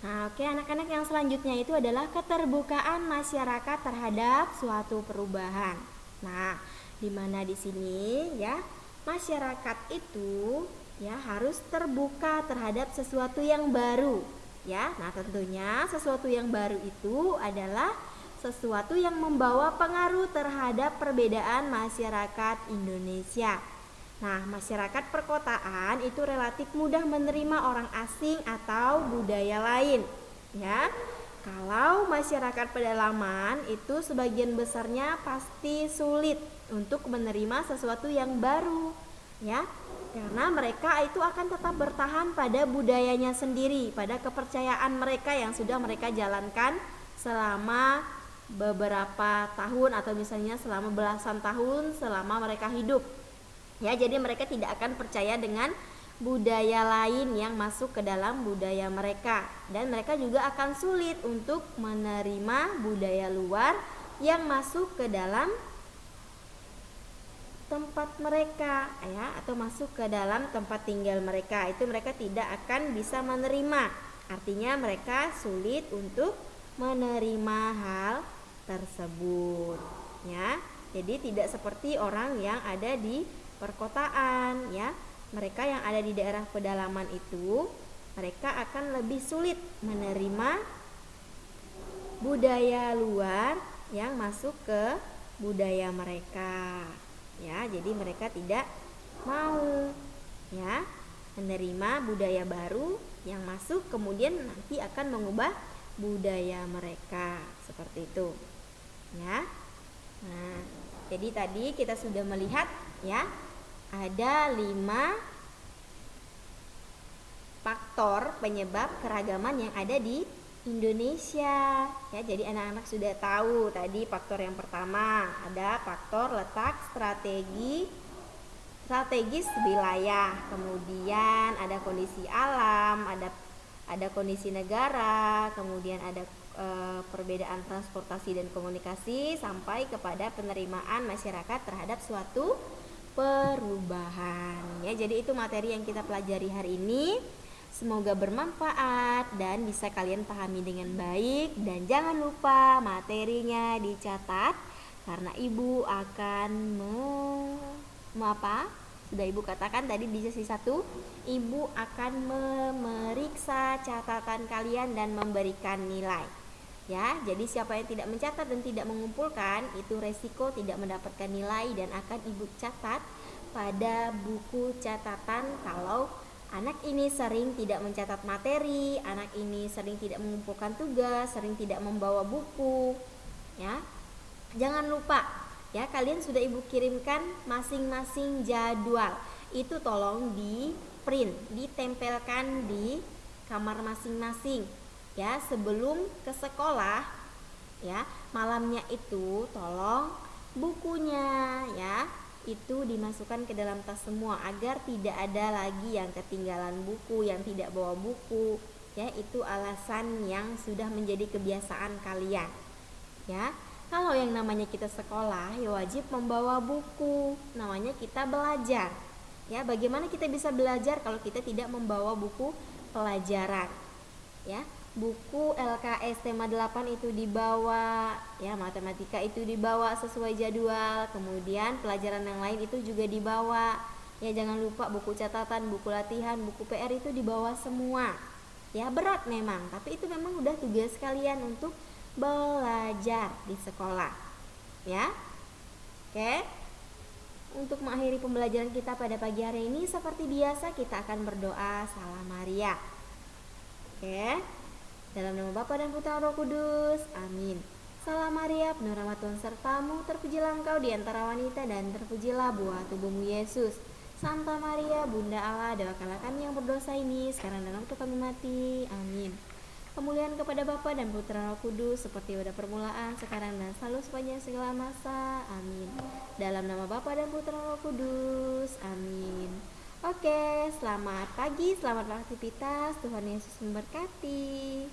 Nah, oke anak-anak, yang selanjutnya itu adalah keterbukaan masyarakat terhadap suatu perubahan. Nah, di mana di sini ya, masyarakat itu ya harus terbuka terhadap sesuatu yang baru, ya. Nah, tentunya sesuatu yang baru itu adalah sesuatu yang membawa pengaruh terhadap perbedaan masyarakat Indonesia. Nah, masyarakat perkotaan itu relatif mudah menerima orang asing atau budaya lain, ya. Kalau masyarakat pedalaman itu sebagian besarnya pasti sulit untuk menerima sesuatu yang baru, ya. Karena mereka itu akan tetap bertahan pada budayanya sendiri, pada kepercayaan mereka yang sudah mereka jalankan selama beberapa tahun atau misalnya selama belasan tahun selama mereka hidup. Ya, jadi mereka tidak akan percaya dengan budaya lain yang masuk ke dalam budaya mereka, dan mereka juga akan sulit untuk menerima budaya luar yang masuk ke dalam tempat mereka, ya, atau masuk ke dalam tempat tinggal mereka. Itu mereka tidak akan bisa menerima. Artinya mereka sulit untuk menerima hal tersebut, ya. Jadi tidak seperti orang yang ada di perkotaan, ya. Mereka yang ada di daerah pedalaman itu mereka akan lebih sulit menerima budaya luar yang masuk ke budaya mereka, ya. Jadi mereka tidak mau, ya, menerima budaya baru yang masuk kemudian nanti akan mengubah budaya mereka, seperti itu, ya. Nah, jadi tadi kita sudah melihat, ya, ada 5 faktor penyebab keragaman yang ada di Indonesia, ya. Jadi anak-anak sudah tahu tadi faktor yang pertama ada faktor letak strategis wilayah, kemudian ada kondisi alam, ada kondisi negara, kemudian ada perbedaan transportasi dan komunikasi, sampai kepada penerimaan masyarakat terhadap suatu perubahan, ya. Jadi itu materi yang kita pelajari hari ini. Semoga bermanfaat dan bisa kalian pahami dengan baik, dan jangan lupa materinya dicatat karena ibu akan sudah ibu katakan tadi di sesi 1, ibu akan memeriksa catatan kalian dan memberikan nilai, ya. Jadi siapa yang tidak mencatat dan tidak mengumpulkan itu resiko tidak mendapatkan nilai, dan akan ibu catat pada buku catatan kalau anak ini sering tidak mencatat materi, anak ini sering tidak mengumpulkan tugas, sering tidak membawa buku, ya. Jangan lupa, ya, kalian sudah ibu kirimkan masing-masing jadwal. Itu tolong di print, ditempelkan di kamar masing-masing, ya, sebelum ke sekolah, ya. Malamnya itu tolong bukunya, ya, itu dimasukkan ke dalam tas semua agar tidak ada lagi yang ketinggalan buku, yang tidak bawa buku, ya. Itu alasan yang sudah menjadi kebiasaan kalian, ya. Kalau yang namanya kita sekolah, ya wajib membawa buku, namanya kita belajar, ya. Bagaimana kita bisa belajar kalau kita tidak membawa buku pelajaran, ya. Buku LKS tema 8 itu dibawa, ya. Matematika itu dibawa sesuai jadwal, kemudian pelajaran yang lain itu juga dibawa, ya. Jangan lupa buku catatan, buku latihan, buku PR itu dibawa semua, ya. Berat memang, tapi itu memang udah tugas kalian untuk belajar di sekolah, ya. Oke. Untuk mengakhiri pembelajaran kita pada pagi hari ini, seperti biasa kita akan berdoa Salam Maria. Oke. Dalam nama Bapa dan Putra dan Roh Kudus. Amin. Salam Maria, penuh rahmat Tuhan sertamu, terpujilah engkau di antara wanita dan terpujilah buah tubuhmu Yesus. Santa Maria, Bunda Allah, doakanlah kami yang berdosa ini sekarang dan waktu kami mati. Amin. Kemuliaan kepada Bapa dan Putra dan Roh Kudus, seperti pada permulaan, sekarang dan selalu sepanjang segala masa. Amin. Dalam nama Bapa dan Putra dan Roh Kudus. Amin. Oke, selamat pagi, selamat beraktivitas. Tuhan Yesus memberkati.